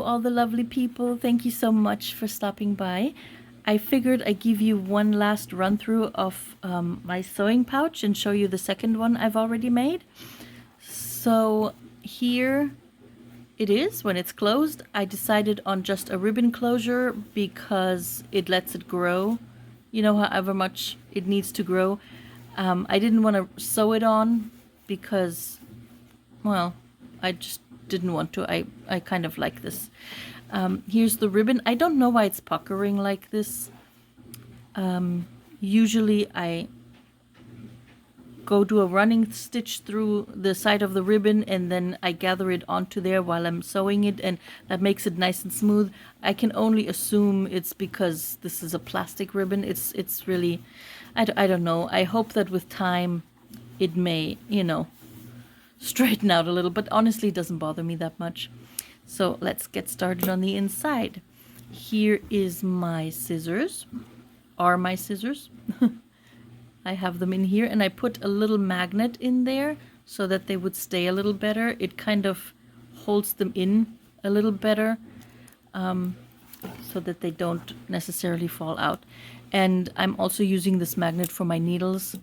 all the lovely people. Thank you so much for stopping by. I figured I'd give you one last run through of my sewing pouch and show you the second one I've already made. So here it is when it's closed. I decided on just a ribbon closure because it lets it grow, you know, however much it needs to grow. I didn't want to sew it on because, well, I just didn't want to. I kind of like this. Here's the ribbon. I don't know why it's puckering like this. Usually I go do a running stitch through the side of the ribbon and then I gather it onto there while I'm sewing it, and that makes it nice and smooth. I can only assume it's because this is a plastic ribbon. It's really, I don't know. I hope that with time it may, you know, straighten out a little, but honestly it doesn't bother me that much. So let's get started on the inside. Here is my scissors, are my scissors. I have them in here, and I put a little magnet in there so that they would stay a little better. It kind of holds them in a little better, so that they don't necessarily fall out. And I'm also using this magnet for my needles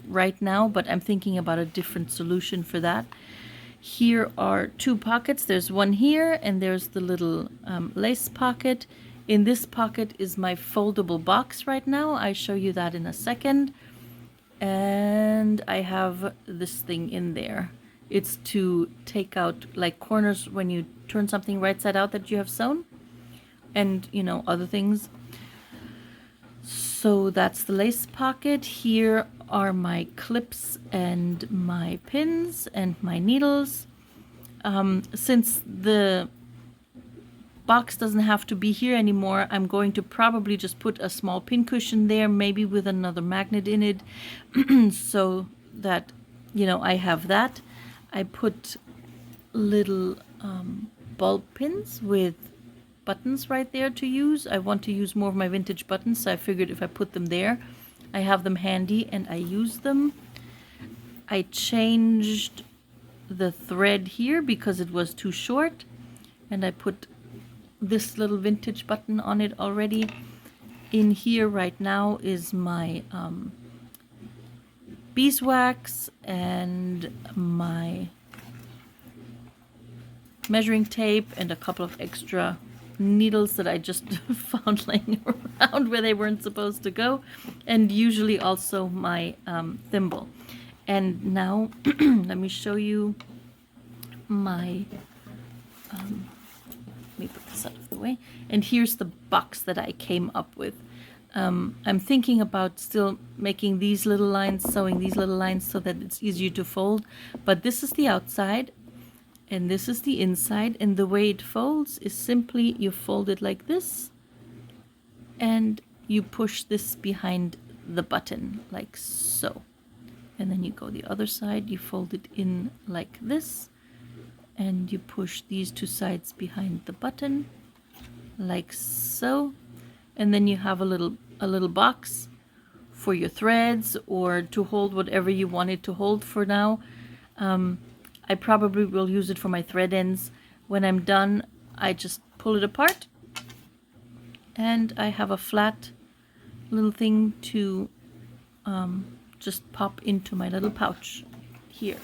right now, but I'm thinking about a different solution for that. Here are two pockets. There's one here, and there's the little lace pocket. In this pocket is my foldable box right now. I show you that in a second. And I have this thing in there. It's to take out like corners when you turn something right side out that you have sewn, and you know, other things. So that's the lace pocket. Here are my clips and my pins and my needles. Since the box doesn't have to be here anymore, I'm going to probably just put a small pin cushion there, maybe with another magnet in it, so that, you know, I have that. I put little bulb pins with buttons right there to use. I want to use more of my vintage buttons, so I figured if I put them there, I have them handy and I use them. I changed the thread here because it was too short, and I put this little vintage button on it already. In here right now is my beeswax and my measuring tape and a couple of extra needles that I just found laying around where they weren't supposed to go, and usually also my thimble. And now let me show you my let me put this out of the way. And here's the box that I came up with. I'm thinking about still making these little lines, sewing these little lines so that it's easier to fold. But this is the outside and this is the inside. And the way it folds is simply you fold it like this and you push this behind the button like so. And then you go the other side, you fold it in like this, and you push these two sides behind the button like so, and then you have a little box for your threads or to hold whatever you want it to hold for now. I probably will use it for my thread ends. When I'm done, I just pull it apart and I have a flat little thing to just pop into my little pouch here,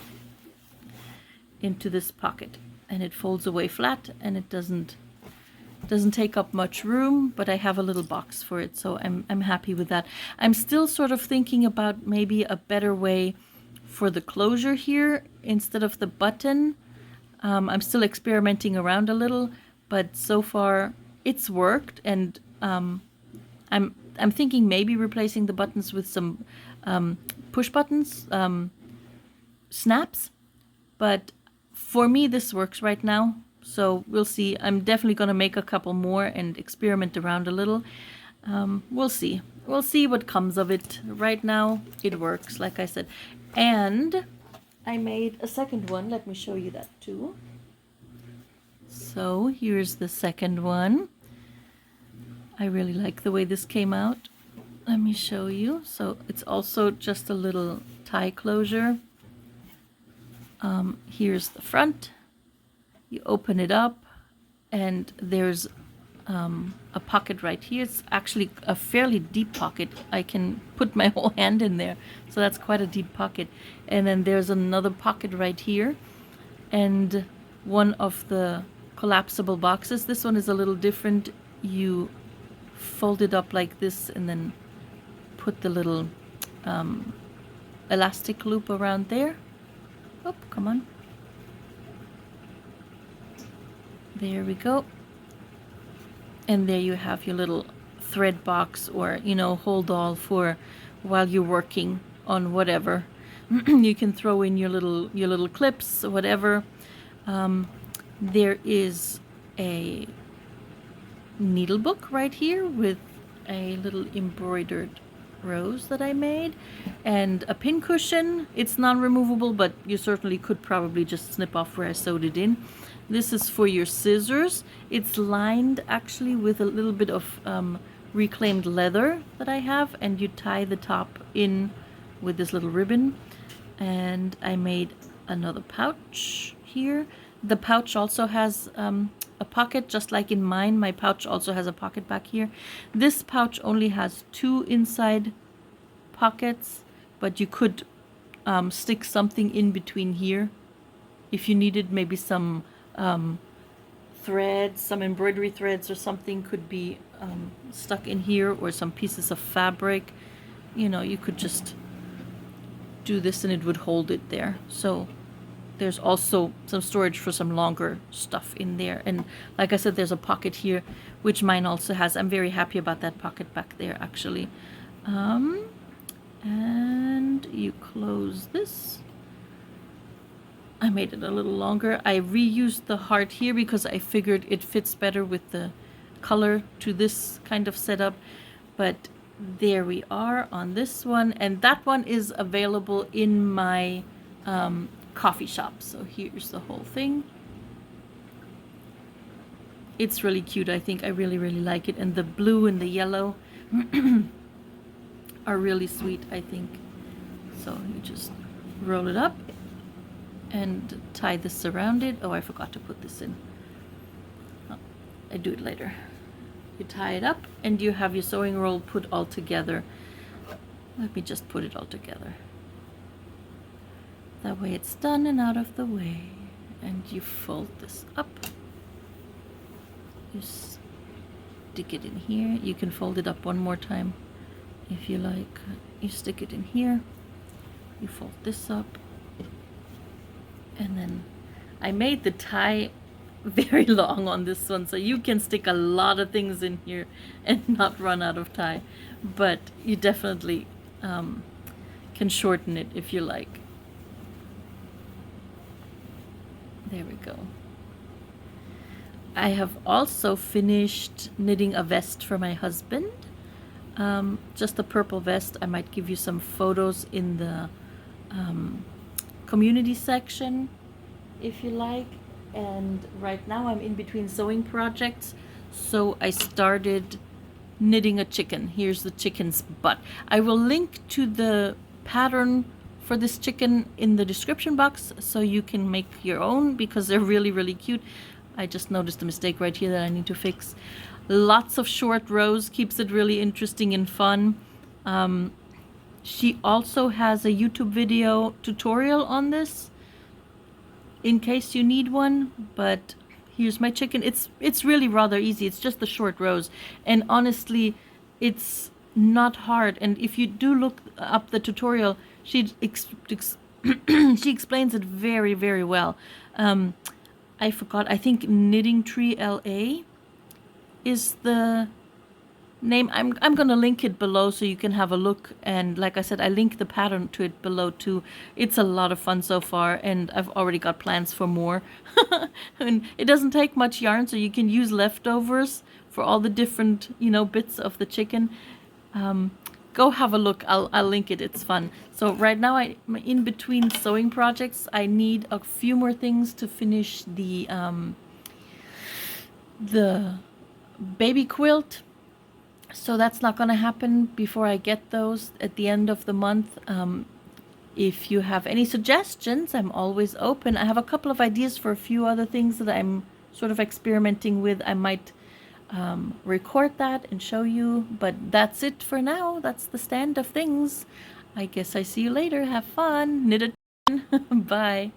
into this pocket, and it folds away flat and it doesn't take up much room, but I have a little box for it, so I'm happy with that. I'm still sort of thinking about maybe a better way for the closure here instead of the button. I'm still experimenting around a little, but so far it's worked, and I'm thinking maybe replacing the buttons with some push buttons, snaps, but for me this works right now, so we'll see. I'm definitely going to make a couple more and experiment around a little. We'll see what comes of it. Right now it works, like I said. And I made a second one. Let me show you that too. So here's the second one. I really like the way this came out. Let me show you. So it's also just a little tie closure. Here's the front. You open it up and there's a pocket right here. It's actually a fairly deep pocket. I can put my whole hand in there, so that's quite a deep pocket. And then there's another pocket right here, and one of the collapsible boxes. This one is a little different. You fold it up like this and then put the little elastic loop around there. Oh, come on. There we go. And there you have your little thread box, or, you know, hold all for while you're working on whatever. You can throw in your little clips or whatever. There is a needle book right here with a little embroidered rose that I made, and a pin cushion. It's non-removable, but you certainly could probably just snip off where I sewed it in. This is for your scissors. It's lined actually with a little bit of reclaimed leather that I have, and you tie the top in with this little ribbon. And I made another pouch here. The pouch also has a pocket, just like in mine. My pouch also has a pocket back here. This pouch only has 2 inside pockets, but you could stick something in between here if you needed. Maybe some threads, some embroidery threads or something could be stuck in here, or some pieces of fabric. You know, you could just do this and it would hold it there. So there's also some storage for some longer stuff in there. And like I said, there's a pocket here, which mine also has. I'm very happy about that pocket back there, actually. And you close this. I made it a little longer. I reused the heart here because I figured it fits better with the color to this kind of setup. But there we are on this one. And that one is available in my coffee shop. So here's the whole thing. It's really cute. I think I really like it. And the blue and the yellow are really sweet, I think. So you just roll it up and tie this around it. Oh, I forgot to put this in. Oh, I do it later. You tie it up and you have your sewing roll put all together. Let me just put it all together. That way it's done and out of the way. And you fold this up. You stick it in here. You can fold it up one more time if you like. You stick it in here. You fold this up. And then I made the tie very long on this one, so you can stick a lot of things in here and not run out of tie. But you definitely can shorten it if you like. There we go. I have also finished knitting a vest for my husband. Just a purple vest. I might give you some photos in the community section if you like. And right now I'm in between sewing projects, so I started knitting a chicken. Here's the chicken's butt. I will link to the pattern for this chicken in the description box so you can make your own, because they're really cute. I just noticed a mistake right here that I need to fix. Lots of short rows keeps it really interesting and fun. She also has a YouTube video tutorial on this in case you need one, but here's my chicken. It's really rather easy. It's just the short rows, and honestly it's not hard. And if you do look up the tutorial, she she explains it very well. I forgot, I think Knitting Tree LA is the name. I'm gonna link it below so you can have a look, and like I said, I link the pattern to it below too. It's a lot of fun so far, and I've already got plans for more. And it doesn't take much yarn, so you can use leftovers for all the different, you know, bits of the chicken. Go have a look. I'll link it. It's fun. So right now I'm in between sewing projects. I need a few more things to finish the baby quilt. So that's not going to happen before I get those at the end of the month. If you have any suggestions, I'm always open. I have a couple of ideas for a few other things that I'm sort of experimenting with. I might record that and show you, but that's it for now. That's the stand of things. I guess I see you later. Have fun. Knit a Bye.